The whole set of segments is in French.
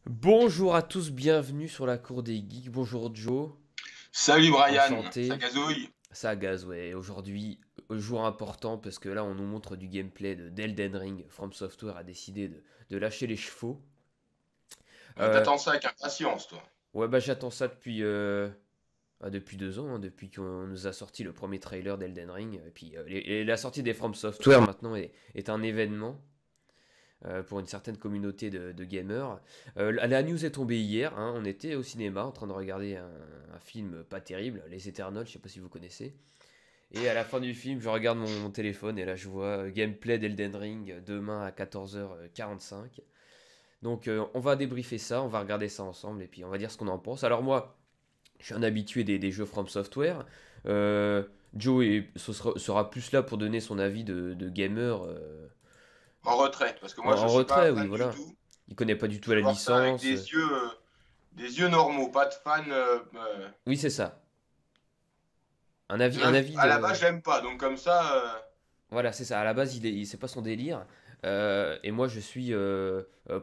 Bonjour à tous, bienvenue sur la cour des geeks. Bonjour Joe, Salut Brian, ça enchanté. gazouille. Ça gaz, ouais. Aujourd'hui, jour important parce que là, on nous montre du gameplay d'Elden Ring. From Software a décidé de lâcher les chevaux. Euh, T'attends ça avec impatience, toi. ouais, bah j'attends ça depuis 2 ans, hein, depuis qu'on nous a sorti le premier trailer d'Elden Ring. Et puis la sortie des From Software maintenant est un événement. Pour une certaine communauté de gamers. La news est tombée hier, hein, on était au cinéma en train de regarder un film pas terrible, Les Éternels, je sais pas si vous connaissez. Et à la fin du film, je regarde mon téléphone et là je vois gameplay d'Elden Ring demain à 14h45. Donc on va débriefer ça, on va regarder ça ensemble et puis on va dire ce qu'on en pense. Alors moi, je suis un habitué des jeux From Software. Euh, Joe sera plus là pour donner son avis de gamer En retrait, parce que moi je en suis pas retrait, oui, fan du voilà. tout. Il connaît pas du tout Je vais la voir ça avec licence. des yeux normaux, pas de fan. Oui, c'est ça. Un avis À la de. base, j'aime pas, donc comme ça, Voilà, c'est ça. À la base, c'est pas son délire. Et moi, je suis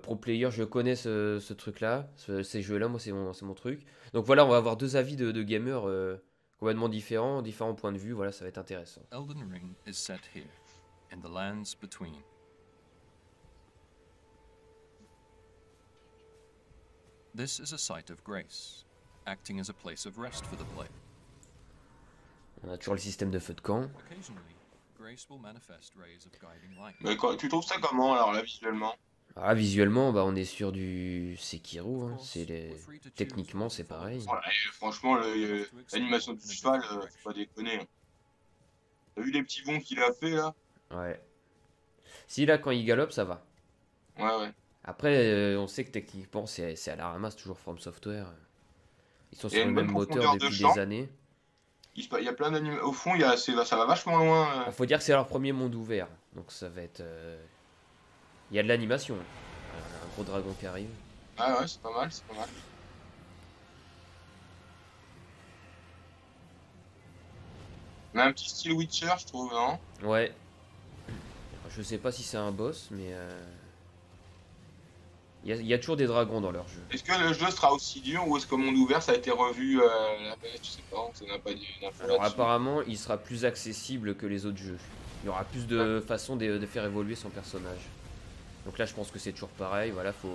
pro player. Je connais ce truc-là, ces jeux-là. Moi, c'est mon truc. Donc voilà, on va avoir deux avis de gamers complètement différents, différents points de vue. Voilà, ça va être intéressant. Elden Ring is set here, in the lands between. This is a site of grace, acting as a place of rest for the player. On a toujours le système de feu de camp. Occasionally, grace will manifest rays of guiding light. tu trouves ça comment alors là visuellement? Ah, visuellement, bah, on est sur du Sekiro, Of hein. course, we're free to choose Techniquement, whether to c'est follow pareil. this Voilà, path et franchement, or to explore l'animation du in a cheval, different faut pas direction. déconner, hein. T'as vu les petits bonds qu'il a fait là? Ouais. Si là, quand il galope, ça va. Ouais, ouais. Après, on sait que techniquement, c'est à la ramasse, toujours From Software. Ils sont Il y a sur le une même bonne moteur profondeur de depuis des champ. années. Il y a plein d'animations. Au fond, ça va vachement loin. Il faut dire que c'est leur premier monde ouvert. Donc ça va être. Il y a de l'animation. Un gros dragon qui arrive. Ah ouais, c'est pas mal, c'est pas mal. On a un petit style Witcher, je trouve, non? Ouais. Je sais pas si c'est un boss, mais. Il y a toujours des dragons dans leur jeu. Est-ce que le jeu sera aussi dur ou est-ce que monde ouvert ça a été revu à la baisse? Je sais pas, ça n'a pas d'infos Alors là-dessus. apparemment, il sera plus accessible que les autres jeux. Il y aura plus Ouais. de façons de faire évoluer son personnage. Donc là, je pense que c'est toujours pareil. Voilà, faut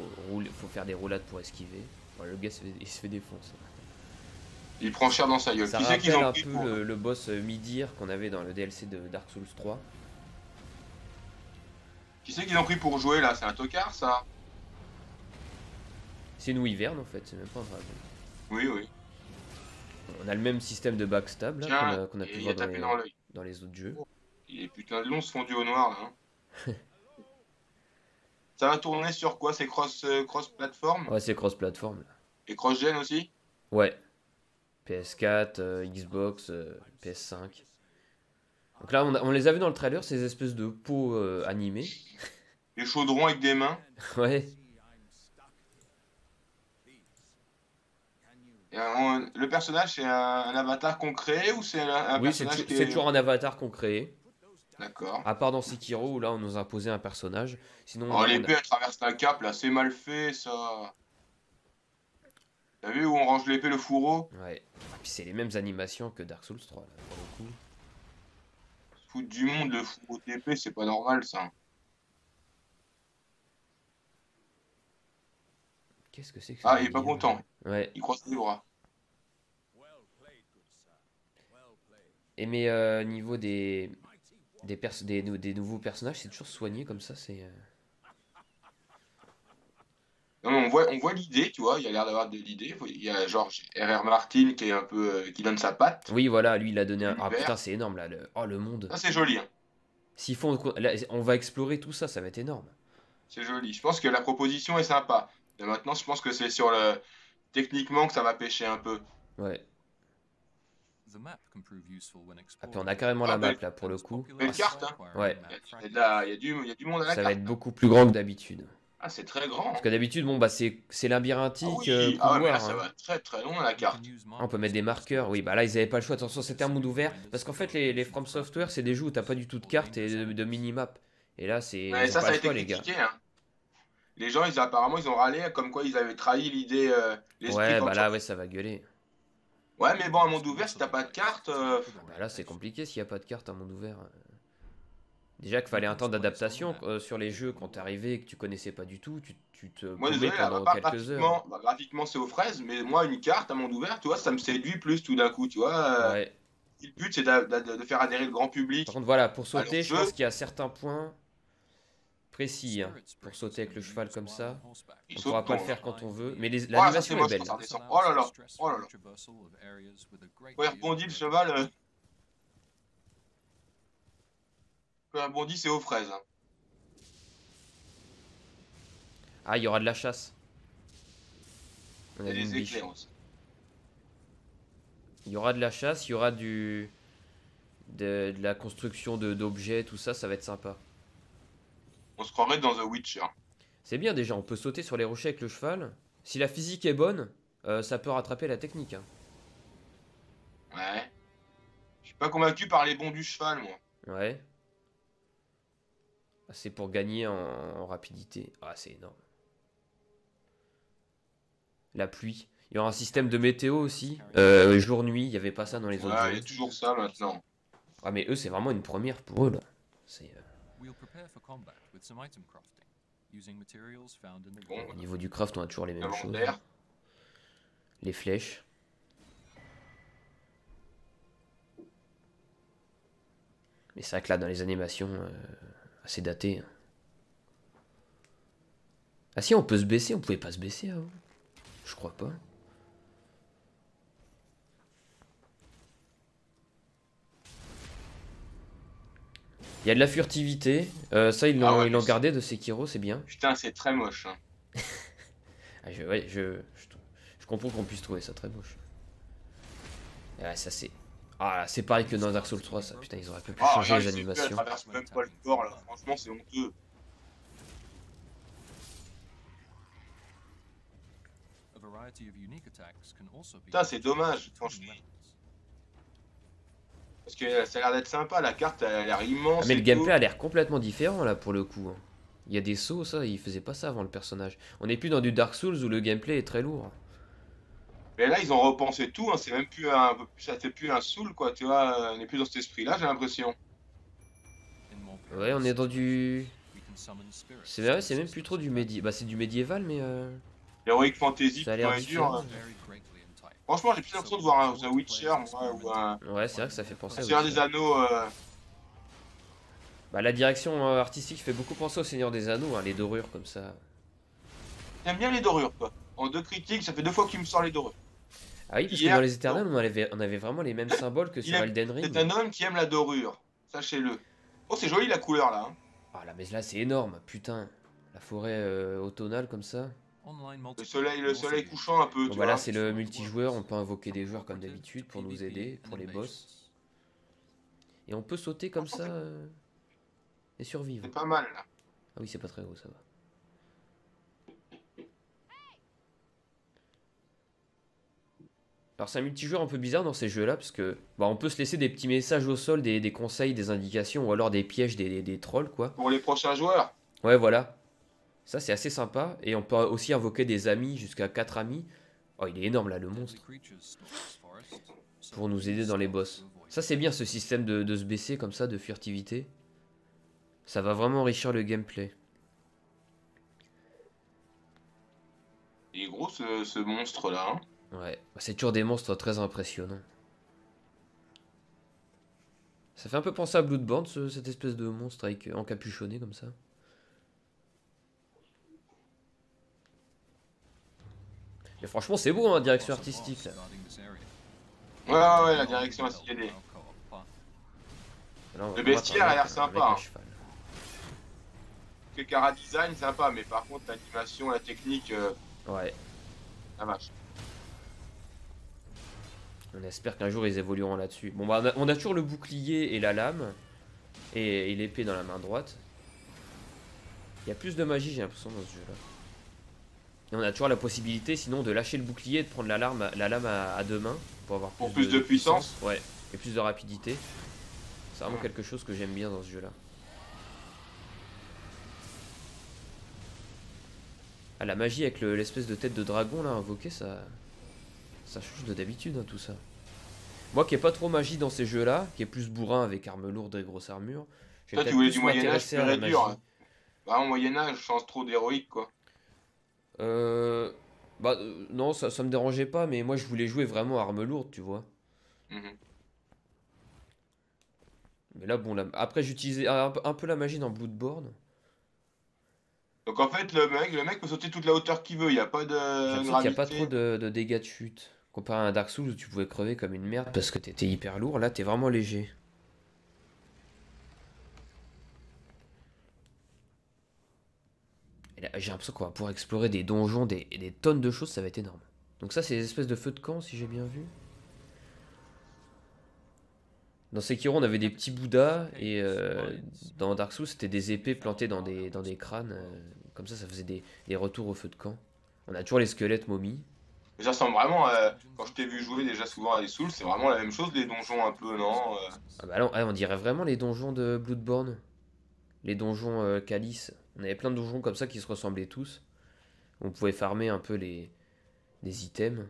faire des roulades pour esquiver. Voilà, le gars il se fait défoncer. Il prend cher dans sa gueule. Ça Qui c'est qu'ils rappelle ont un pris peu pour. le boss Midir qu'on avait dans le DLC de Dark Souls 3. Qui c'est qu'ils ont pris pour jouer là? C'est un tocard ça? C'est une wyvern en fait, c'est même pas un dragon. Oui, oui. On a le même système de backstab là Tiens, qu'on a pu et il a voir tapé dans l'œil. dans les autres jeux. Il est putain de long ce fondu au noir là, hein. Ça va tourner sur quoi? C'est cross-platform? Ouais, c'est cross-platform là. Et cross-gen aussi? Ouais, PS4, Xbox, PS5. Donc là, on les a vus dans le trailer, ces espèces de pots animés. Les chaudrons avec des mains. Ouais, Le personnage c'est un avatar qu'on crée ou c'est un oui, c'est personnage qui c'est est. toujours un avatar qu'on crée. D'accord. À part dans Sekiro où là, on nous a imposé un personnage. Sinon, Oh, l'épée elle traverse la cape là, c'est mal fait ça. T'as vu où on range l'épée, le fourreau? Ouais. Puis c'est les mêmes animations que Dark Souls 3 là, pour le coup. Foutre du monde, le fourreau d'épée, c'est pas normal ça. Qu'est-ce que c'est que ce Ah, il est pas délire? content. Ouais. Il croise les bras. Et mais niveau des nouveaux personnages, c'est toujours soigné comme ça. Non, mais on voit l'idée, tu vois, il y a l'air d'avoir de l'idée. Il y a genre R.R. Martin qui est un peu qui donne sa patte, Oui, voilà, lui il a donné un. Ah putain, l'univers. c'est énorme là. Oh, le monde. Ça c'est joli, hein. S'ils font. Là, on va explorer tout ça, ça va être énorme. C'est joli. Je pense que la proposition est sympa. Et maintenant, je pense que c'est sur le techniquement que ça va pêcher un peu. Ouais. The map can prove useful when Ah, puis on explored, a carrément Ah, la map là pour and le is coup. popular belle Ah, for carte, hein. ouais. acquiring map Il y a, fragments. il y a du monde à la Ça va carte, être hein. beaucoup plus grand que d'habitude. Ah, c'est très grand, Parce hein. que d'habitude, bon, bah c'est Ah labyrinthique, oui, ah ouais, mais là couloir, ça hein. va très très loin la You can carte. use Ah, on peut mettre markers des to marqueurs. crystallize Oui, bah là, ils avaient pas le choix. Attention, c'était un monde ouvert. Parce qu'en fait, les Some From of the Software, c'est des jeux où t'as pas du tout de cartes et de minimap. Et là, Mais ils ont ça, pas ça le a été choix, les gars. critiqué, hein. Les gens, apparemment, ils ont râlé comme quoi ils avaient trahi l'idée, l'esprit Ouais, quand bah tu... là, ouais, ça va gueuler. Ouais, mais bon, un monde ouvert, si t'as pas de carte, Bah là, c'est compliqué s'il n'y a pas de carte à monde ouvert. Déjà qu'il fallait un temps d'adaptation sur les jeux quand t'es arrivé et que tu connaissais pas du tout, tu te moi, paumais désolé, là, pendant pas quelques heures. graphiquement, bah, graphiquement, c'est aux fraises, mais moi, une carte à monde ouvert, tu vois, ça me séduit plus tout d'un coup, tu vois. Ouais. Si le but, c'est de faire adhérer le grand Par public contre, voilà, pour à leur sauter, je jeu, pense qu'il y a certains points précis hein, pour sauter avec le cheval comme ça. ils On sautent pourra pas le ton. faire quand on veut, mais Oh, ça, c'est l'animation est moche quand belle. ça redescend. Oh là là, oh là là. Quand il rebondit, le cheval, quand il rebondit, c'est aux fraises, hein. Ah, il y aura de la chasse. On Il a y a vu une des biche. éclairs aussi. Il y aura de la chasse, il y aura de la construction d'objets, tout ça, ça va être sympa. On se croirait dans The Witcher. C'est bien déjà, on peut sauter sur les rochers avec le cheval. Si la physique est bonne, ça peut rattraper la technique. Hein. Ouais. Je suis pas convaincu par les bons du cheval, moi. Ouais. Ah, c'est pour gagner en rapidité. Ah, c'est énorme. La pluie. Il y aura un système de météo aussi. Jour-nuit, il n'y avait pas ça dans les autres Ouais, il y jeux. a toujours ça maintenant. Ah, mais eux, c'est vraiment une première pour eux, là. C'est, Bon, au niveau du craft, on a toujours les mêmes choses. inventaire. Les flèches. Mais c'est vrai que là, dans les animations, assez datées. Hein. Ah si, on peut se baisser, on pouvait pas se baisser avant. Je crois pas. Il y a de la furtivité. Ça, ils Ah ouais, l'ont mais gardé de Sekiro, c'est bien. putain, c'est très moche, hein. Ah, ouais, je comprends qu'on puisse trouver ça très moche. Ouais, ça c'est... Ah, c'est pareil que dans Dark Souls 3, ça. Putain, ils auraient pu Ah, changer là, les je sais plus, elle animations. traverse même pas le port, là. Franchement, c'est honteux. Putain, c'est dommage, franchement. Parce que ça a l'air d'être sympa, la carte, elle a l'air immense. Ah, mais le et gameplay tout. a l'air complètement différent là pour le coup. Hein. Il y a des sauts, ça, il faisait pas ça avant le personnage. On n'est plus dans du Dark Souls où le gameplay est très lourd. Mais là, ils ont repensé tout, hein. C'est même plus un peu plus, ça fait plus un Soul, quoi, tu vois. On n'est plus dans cet esprit-là, j'ai l'impression. Ouais, on est dans du... C'est vrai, c'est même plus trop du médiéval. Bah, c'est du médiéval, mais Heroic Fantasy, ça a pur l'air et dur, différent. hein. Franchement, j'ai plus l'impression de voir un The Witcher, moi, ou un Ouais, c'est vrai que ça fait penser à... Seigneur des Witcher. Anneaux. Bah, la direction artistique fait beaucoup penser au Seigneur des Anneaux, hein, les dorures comme ça. J'aime bien les dorures, quoi. En deux critiques, ça fait 2 fois que tu me sors les dorures. Ah oui, parce que Hier, dans les Éternels, on avait vraiment les mêmes symboles que il sur aime- Elden Ring. C'est un homme qui aime la dorure, sachez-le. Oh, c'est joli la couleur là, hein. Ah là, mais là, c'est énorme, putain. La forêt automnale comme ça. Le soleil couchant un peu, Bon, tu bah là, vois. c'est le multijoueur, on peut invoquer des joueurs comme d'habitude pour nous aider, pour les boss. Et on peut sauter comme ça et survivre. C'est pas mal là. Ah oui, c'est pas très haut, ça va. Alors c'est un multijoueur un peu bizarre dans ces jeux-là, parce que bah, on peut se laisser des petits messages au sol, des conseils, des indications, ou alors des pièges, des trolls, quoi. Pour les prochains joueurs. Ouais, voilà. Ça, c'est assez sympa. Et on peut aussi invoquer des amis, jusqu'à 4 amis. Oh, il est énorme, là, le monstre. Pour nous aider dans les boss. Ça, c'est bien, ce système de se baisser comme ça, de furtivité. Ça va vraiment enrichir le gameplay. Il est gros ce monstre là, hein. Ouais, bah, c'est toujours des monstres très impressionnants. Ça fait un peu penser à Bloodborne, cette espèce de monstre avec, encapuchonné comme ça. Mais franchement, c'est beau, hein, direction artistique, là. Ouais, la direction a stylée. Là, on va Le combattre bestiaire a l'air sympa, un hein. cheval. Le cara design sympa, mais par contre l'animation, la technique, Ouais, la vache. on espère qu'un jour ils évolueront là-dessus. Bon, bah, on a toujours le bouclier et la lame. Et l'épée dans la main droite. Il y a plus de magie, j'ai l'impression, dans ce jeu-là. Et on a toujours la possibilité, sinon, de lâcher le bouclier et de prendre la lame à deux mains. Pour avoir Plus de puissance. Ouais, et plus de rapidité. C'est vraiment quelque chose que j'aime bien dans ce jeu-là. Ah, la magie avec l'espèce de tête de dragon là invoquée, ça change de d'habitude hein, tout ça. Moi qui ai pas trop magie dans ces jeux-là, qui est plus bourrin avec armes lourdes et grosse armure, je vais Toi, tu peut-être voulais du plus Moyen-Âge m'intéresser pur à la et magie. dur. Hein. Vraiment, Moyen-Âge, sans trop d'héroïque, quoi. Euh... Bah non, ça me dérangeait pas, mais moi je voulais jouer vraiment à armes lourdes, tu vois. Mhm. Mais là, bon, après j'utilisais un peu la magie dans Bloodborne. Donc, en fait, le mec peut sauter toute la hauteur qu'il veut. Il n'y a pas J'ai de l'impression qu'il n'y a pas trop gravité. de dégâts de chute. Comparé à un Dark Souls où tu pouvais crever comme une merde parce que t'étais hyper lourd, là t'es vraiment léger. Et là, j'ai l'impression qu'on va pouvoir explorer des donjons, des tonnes de choses, ça va être énorme. Donc ça c'est des espèces de feux de camp si j'ai bien vu. Dans Sekiro on avait des petits bouddhas et dans Dark Souls c'était des épées plantées dans des crânes. Comme ça faisait des retours au feu de camp. On a toujours les squelettes momies. Ça ressemble vraiment à... Quand je t'ai vu jouer déjà souvent à des Souls, c'est vraiment la même chose, les donjons un peu, non Ah bah non, ah, on dirait vraiment les donjons de Bloodborne. Les donjons Calice. On avait plein de donjons comme ça qui se ressemblaient tous. On pouvait farmer un peu les items.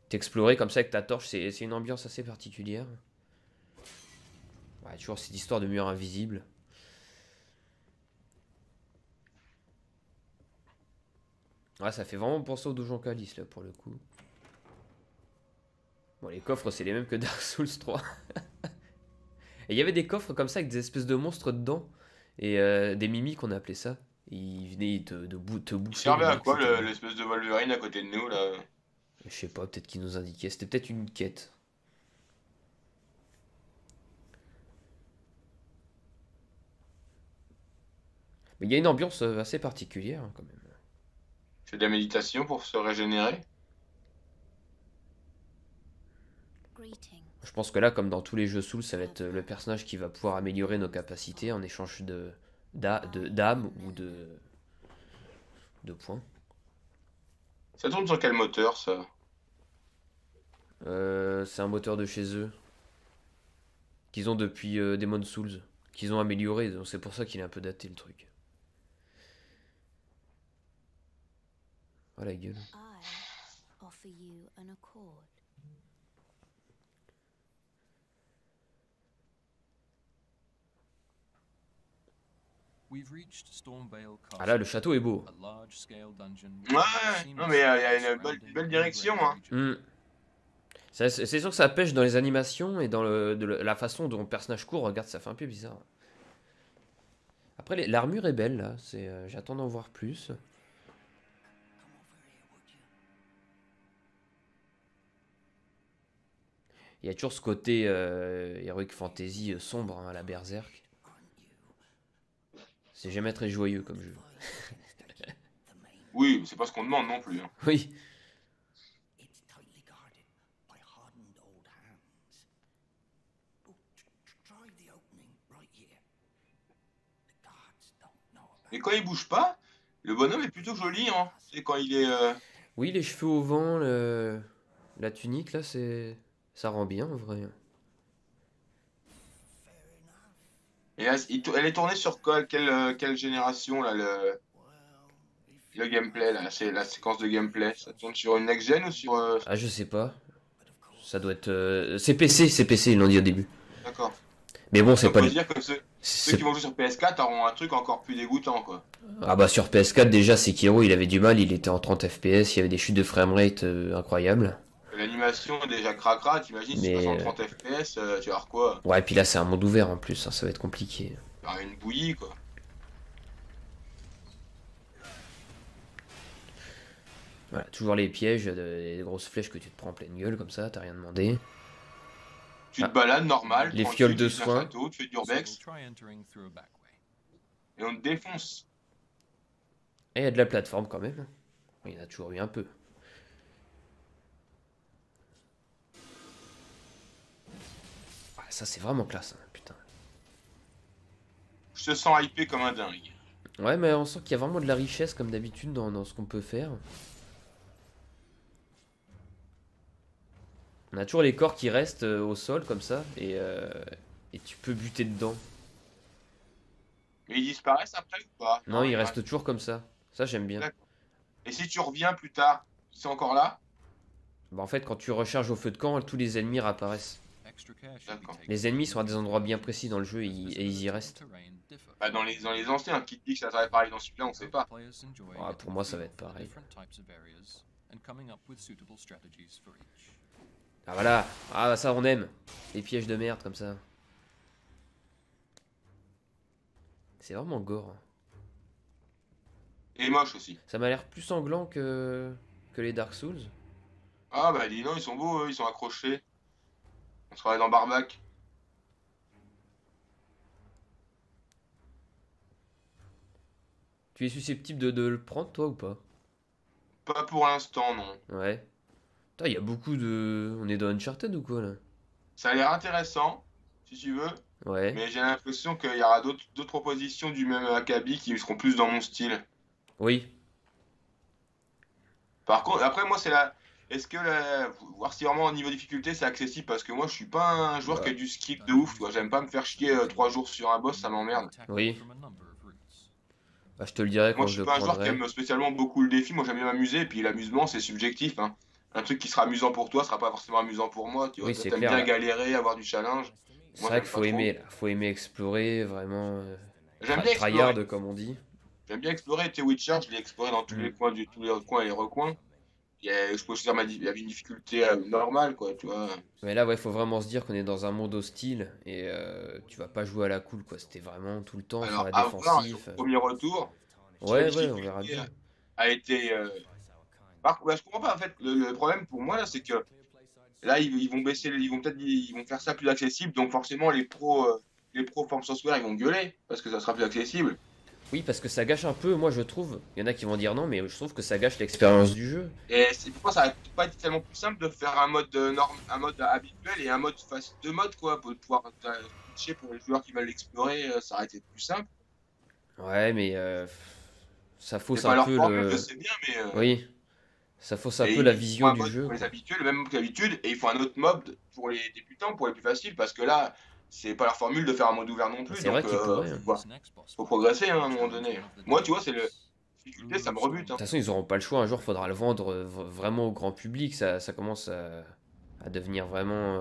T'explorer comme ça avec ta torche, c'est une ambiance assez particulière. Ouais, toujours cette histoire de mur invisible. Ouais, ça fait vraiment penser au donjon Calice là pour le coup. Bon, les coffres c'est les mêmes que Dark Souls 3. Et il y avait des coffres comme ça avec des espèces de monstres dedans. Et des mimiques on appelait ça. Et ils venaient te Il bouffer. servait à limite, quoi c'était- l'espèce de Wolverine à côté de nous, là? Je sais pas, peut-être qu'ils nous indiquaient. C'était peut-être une quête. Mais il y a une ambiance assez particulière hein, quand même. C'est de la méditation pour se régénérer? Greeting. Je pense que là, comme dans tous les jeux Souls, ça va être le personnage qui va pouvoir améliorer nos capacités en échange d'âme ou de points. Ça tourne sur quel moteur, ça? C'est un moteur de chez eux qu'ils ont depuis Demon's Souls, qu'ils ont amélioré. Donc c'est pour ça qu'il est un peu daté le truc. Oh la gueule. I offer you an accord. We've reached Stormvale Ah là, le Castle, château est beau. a large-scale dungeon Ouais, non mais il y a une belle direction, hein. C'est sûr que ça pêche dans les animations et dans la façon dont le personnage court. Regarde, ça fait un peu bizarre. Après, l'armure est belle là. J'attends d'en voir plus. Il y a toujours ce côté Heroic Fantasy sombre hein, à la Berserk. C'est jamais très joyeux comme jeu. Oui, mais c'est pas ce qu'on demande non plus. Hein. Oui. It's tightly guarded by hardened old hands. Oh, try the opening right here. The guards don't know about Mais quand il bouge pas, le bonhomme est plutôt joli, hein. C'est quand il est... Oui, les cheveux au vent, la tunique là, ça rend bien en vrai. Et là, elle est tournée sur quoi? Quelle génération, là, le gameplay, là, c'est la séquence de gameplay. Ça tourne sur une next-gen ou sur... Ah, je sais pas. Ça doit être. C'est PC, ils l'ont dit au début. D'accord. Mais bon, c'est Donc, pas faut le. se dire que ceux c'est- qui vont jouer sur PS4 auront un truc encore plus dégoûtant, quoi. Ah bah sur PS4 déjà, Sekiro, il avait du mal, il était en 30 FPS, il y avait des chutes de framerate incroyables. L'animation est déjà cracra, t'imagines, si tu Mais, passes en 30 FPS, tu vas voir quoi? Ouais, et puis là c'est un monde ouvert en plus, hein, ça va être compliqué. Bah, une bouillie, quoi. Voilà, toujours les pièges, des grosses flèches que tu te prends en pleine gueule comme ça, t'as rien demandé. Tu Ah. te balades normal, Les tranquille, fioles de tu fais un soin. château, tu fais du So we'll urbex, try entering through a back way. et on te défonce. Et il y a de la plateforme quand même. Il y en a toujours eu un peu. Ah, ça c'est vraiment classe, hein, putain. Je te sens hypé comme un dingue. Ouais, mais on sent qu'il y a vraiment de la richesse comme d'habitude dans ce qu'on peut faire. On a toujours les corps qui restent au sol comme ça et tu peux buter dedans. Mais ils disparaissent après ou pas? Non, ils ils restent toujours comme ça. Ça, j'aime bien. D'accord. Et si tu reviens plus tard, c'est encore là? Bah, en fait, quand tu recharges au feu de camp, tous les ennemis réapparaissent. Extra care should be D'accord. taken Les ennemis sont à des endroits bien précis dans le jeu et because the et ils y physical restent. terrain differ. Bah, dans les anciens, qui te dit que ça serait pareil dans celui-là, on sait pas. Players enjoy Ah, getting pour moi, a ça va feel être for the pareil. different types of areas and coming up with suitable strategies for each. Ah voilà, ah ça on aime. Les pièges de merde comme ça. C'est vraiment gore. Et moche aussi. Ça m'a l'air plus sanglant que les Dark Souls. Ah bah dis non, ils sont beaux, eux, ils sont accrochés. On se croirait dans Barbac. Tu es susceptible de le prendre toi ou pas? Pas pour l'instant, non. Ouais. Putain, il y a beaucoup de... On est dans Uncharted ou quoi là? Ça a l'air intéressant, si tu veux, Ouais. mais j'ai l'impression qu'il y aura d'autres propositions du même acabit qui seront plus dans mon style. Oui. Par contre, après, moi, c'est la. Est-ce que voir si vraiment au niveau difficulté c'est accessible parce que moi je suis pas un joueur qui a du skip de ouf, tu vois, j'aime pas me faire chier 3 jours sur un boss, ça m'emmerde. Oui. Bah, je te le dirai Moi quand je je suis le pas un joueur qui prendrai. aime spécialement beaucoup le défi, moi j'aime bien m'amuser, et puis l'amusement c'est subjectif, hein. Un truc qui sera amusant pour toi sera pas forcément amusant pour moi, tu vois. Oui, Toi c'est t'aimes clair, bien là. galérer, avoir du challenge. C'est Moi vrai j'aime qu'il pas faut trop. aimer là. Faut aimer explorer vraiment. J'aime bien Tryhard explorer. comme on dit. J'aime bien explorer, The Witcher, je l'ai exploré dans tous Mm. les coins, tous les coins et les recoins. Je peux choisir il y avait une difficulté normale, quoi, tu vois. Mais là, ouais, faut vraiment se dire qu'on est dans un monde hostile et tu vas pas jouer à la cool quoi. C'était vraiment tout le temps sur Alors, la à voir sur défensive. le premier retour, si la Ouais, ouais, on verra difficulté bien. a été. Bah, je comprends pas, en fait. Le problème pour moi, là, c'est que là, ils vont baisser, ils vont faire ça plus accessible, donc forcément, les pros From Software, ils vont gueuler parce que ça sera plus accessible. Oui, parce que ça gâche un peu, moi je trouve. Il y en a qui vont dire non, mais je trouve que ça gâche l'expérience du jeu. Et c'est pourquoi ça va pas être tellement plus simple de faire un mode un mode habituel et un mode face deux modes, quoi, pour pouvoir switcher pour les joueurs qui veulent l'explorer, ça aurait été plus simple. Ouais, mais ça C'est fausse pas un leur peu formule, je le. sais bien, mais. Oui, ça fausse un Et peu la ils font vision un du mode jeu, pour les quoi. habitués, le même que d'habitude, et ils font un autre mode pour les débutants, pour les plus faciles, parce que là, c'est pas leur formule de faire un mode ouvert non plus, C'est vrai donc qu'ils pourraient, hein. faut progresser hein, à un moment donné. Moi, tu vois, c'est le difficulté, ça me rebute. De Hein. toute façon, ils auront pas le choix. Un jour, faudra le vendre vraiment au grand public. Ça commence à devenir vraiment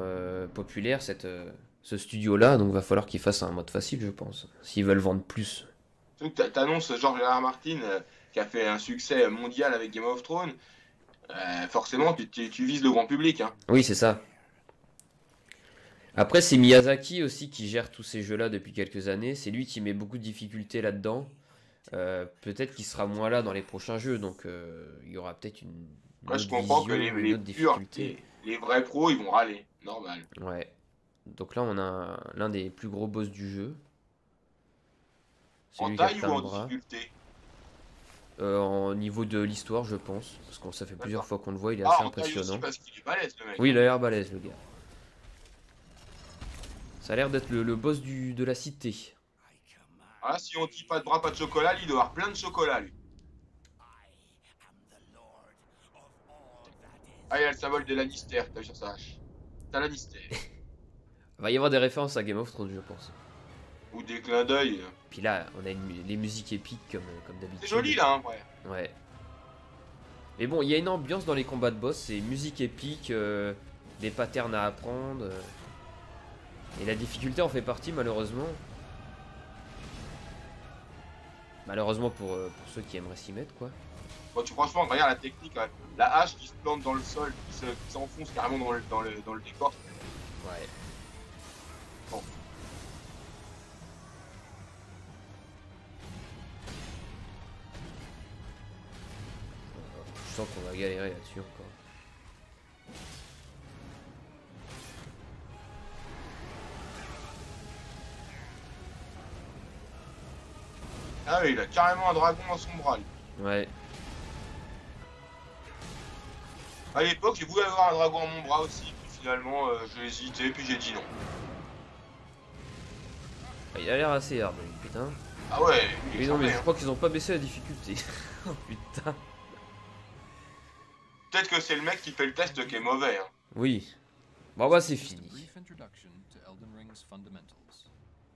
populaire, ce studio-là. Donc, va falloir qu'ils fassent un mode facile, je pense. S'ils veulent vendre plus. Surtout que t'annonces George R. R. Martin qui a fait un succès mondial avec Game of Thrones, forcément, tu vises le grand public. Hein. Oui, c'est ça. Après, c'est Miyazaki aussi qui gère tous ces jeux-là depuis quelques années. C'est lui qui met beaucoup de difficultés là-dedans. Peut-être qu'il sera moins là dans les prochains jeux. Donc, il y aura peut-être une Moi, je autre comprends que vision, une les autre purs, difficulté. les vrais pros, ils vont râler, normal. Ouais. Donc là, on a l'un des plus gros boss du jeu. En Celui qui a taille plein ou de en bras. difficulté? En niveau de l'histoire, je pense. Parce que ça fait plusieurs fois qu'on le voit, il est Ah, assez en taille aussi, impressionnant. parce qu'il est balèze, le mec. Oui, il a l'air balèze, le gars. Ça a l'air d'être le boss de la cité. Ah, si on dit pas de bras, pas de chocolat, lui, il doit avoir plein de chocolat, lui. Ah, il y a le symbole des Lannister, t'as vu sur sa hache. T'as Lannister. Il va y avoir des références à Game of Thrones, je pense. Ou des clins d'œil. Puis là, on a les musiques épiques comme d'habitude. C'est joli, là, hein, ouais. Ouais. Mais bon, il y a une ambiance dans les combats de boss, c'est musique épique, des patterns à apprendre. Et la difficulté en fait partie, malheureusement. Malheureusement pour ceux qui aimeraient s'y mettre, quoi. Bon, franchement, regarde la technique, hein. La hache qui se plante dans le sol, qui s'enfonce carrément dans le décor. Ouais. Bon. Je sens qu'on va galérer là-dessus encore. Ah oui, il a carrément un dragon dans son bras, lui. Ouais. À l'époque, j'ai voulu avoir un dragon dans mon bras aussi, puis finalement, j'ai hésité, puis j'ai dit non. Il a l'air assez hard, lui, putain. Ah ouais, il Oui, est non, mais charmé, je hein. crois qu'ils ont pas baissé la difficulté. Oh putain. Peut-être que c'est le mec qui fait le test qui est mauvais, hein. Oui. Bon, bah, c'est fini. Brief introduction to Elden Ring's fundamentals,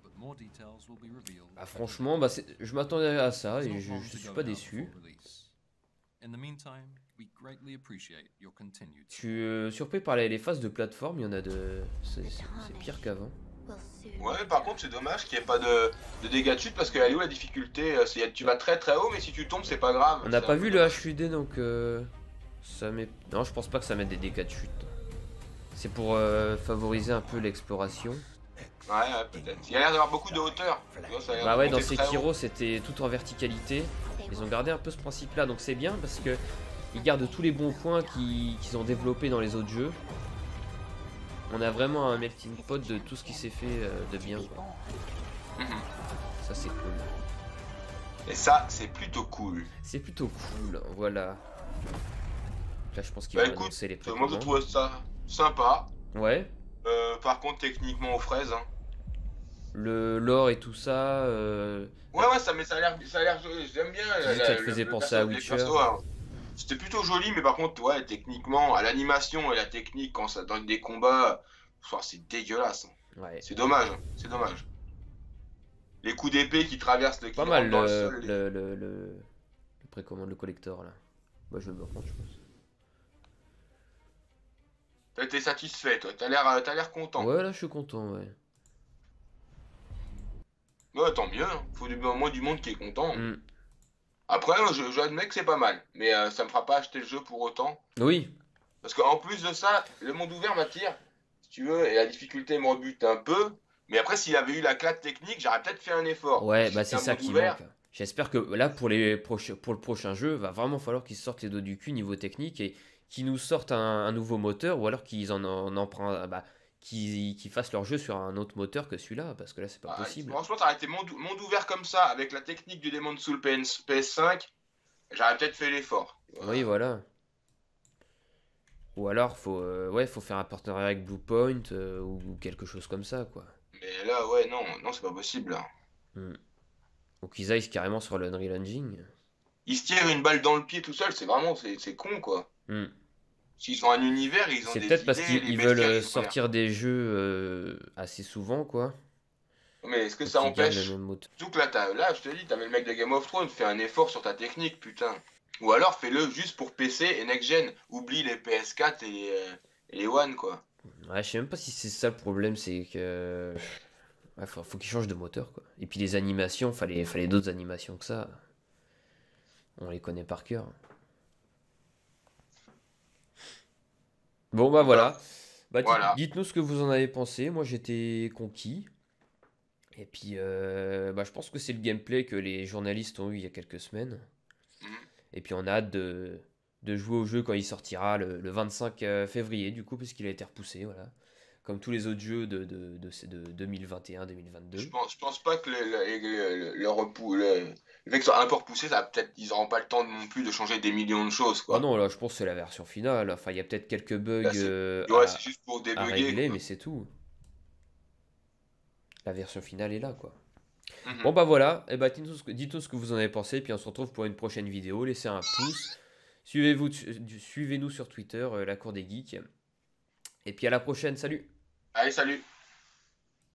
but more details will be revealed. Ah, franchement, bah, je m'attendais à ça et je suis pas déçu. In the meantime, we greatly appreciate your continued Je suis surpris par les phases de plateforme, il y en a de... C'est pire qu'avant. Will soon Ouais, par contre, c'est dommage qu'il n'y ait pas de dégâts de chute parce qu'elle est où la difficulté? Tu vas très très haut, mais si tu tombes, c'est pas grave. On n'a C'est pas un vu peu le dommage. HUD donc ça met... Non, je pense pas que ça mette des dégâts de chute. C'est pour favoriser un peu l'exploration. Ouais, peut-être. Il y a l'air d'avoir beaucoup de hauteur. Tu vois, ça a l'air Bah de ouais, dans monter très haut. Sekiro c'était tout en verticalité. they Ils ont will gardé un peu ce principe là donc c'est bien parce que ils gardent tous les bons points qu'ils ont développés dans les autres jeux. On a vraiment un melting pot de tout ce qui s'est fait de bien. be Quoi. born. Mhm. Ça c'est cool. Et ça, c'est plutôt cool. C'est plutôt cool, voilà. Là je pense qu'ils Bah vont écoute, annoncer les moi je précommandes. trouve ça sympa. Ouais, Par contre, techniquement aux fraises. Hein. le lore et tout ça. Ouais, ça a l'air joli. J'aime bien. Tu disais que ça te faisait penser à les Witcher. persos, hein. C'était plutôt joli, mais par contre, ouais, techniquement, à l'animation et la technique, quand ça donne des combats, c'est dégueulasse. Hein. Ouais. C'est dommage, hein. C'est dommage. Les coups d'épée qui traversent qui Pas mal rentrent dans le sol. le précommande, le collector là. Moi je vais me le prendre je pense. T'es satisfait, toi. T'as l'air content. Ouais là je suis content ouais. Ouais, tant mieux. Hein. Faut au moins du monde qui est content. Mm. Après, j'admets que c'est pas mal. Mais ça me fera pas acheter le jeu pour autant. Oui, Parce qu'en plus de ça, le monde ouvert m'attire, si tu veux, et la difficulté me rebute un peu. Mais après, s'il avait eu la claque technique, j'aurais peut-être fait un effort. ouais, Si bah c'était c'est un ça monde qui ouvert, manque. J'espère que là pour pour le prochain jeu, va vraiment falloir qu'ils sortent les dos du cul niveau technique et qu'ils nous sortent un nouveau moteur ou alors qu'ils en empruntent, bah, qu'ils fassent leur jeu sur un autre moteur que celui-là parce que là c'est pas possible. franchement, ça aurait été monde ouvert comme ça, avec la technique du Demon's Soul PS5, j'aurais peut-être fait l'effort. Oui, voilà. Ou alors faut faire un partenariat avec Bluepoint ou quelque chose comme ça quoi. Mais là, ouais, non, c'est pas possible. Là. Mm. Ou qu'ils aillent carrément sur le Unreal Engine. Ils se tirent une balle dans le pied tout seul, c'est con, quoi. Mm. S'ils ont un univers, ils ont C'est des peut-être parce idées, qu'ils les ils veulent bestiaires, ils ont l'air. sortir des jeux assez souvent, quoi. Mais est-ce que Donc ça ils gardent le empêche? même moteur. Surtout que là, je te dis, t'avais le mec de Game of Thrones, fais un effort sur ta technique, putain. Ou alors fais-le juste pour PC et Next Gen. Oublie les PS4 et les One, quoi. Ouais, je sais même pas si c'est ça le problème, c'est que. Ouais, faut qu'ils changent de moteur, quoi. Et puis les animations, fallait d'autres animations que ça. On les connaît par cœur. Bon, bah voilà. Bah, Voilà. dites-nous ce que vous en avez pensé. Moi, j'étais conquis. Et puis, bah, je pense que c'est le gameplay que les journalistes ont eu il y a quelques semaines. Mhm. Et puis, on a hâte de jouer au jeu quand il sortira le 25 février, du coup, puisqu'il a été repoussé, voilà. Comme tous les autres jeux de 2021-2022. Je pense pas que le fait que ce soit un peu repoussé, ça va peut-être, ils auront pas le temps non plus de changer des millions de choses, Ah quoi. non, là, je pense que c'est la version finale. Enfin, il y a peut-être quelques bugs Là, ouais, à, c'est juste pour à débugger, régler, quoi. mais c'est tout. La version finale est là, quoi. Mhm. Bon, bah voilà. Et bah, dites-nous ce que vous en avez pensé. Puis on se retrouve pour une prochaine vidéo. Laissez un pouce. Suivez-nous sur Twitter, la Cour des Geeks. Et puis à la prochaine. Salut! Allez, salut!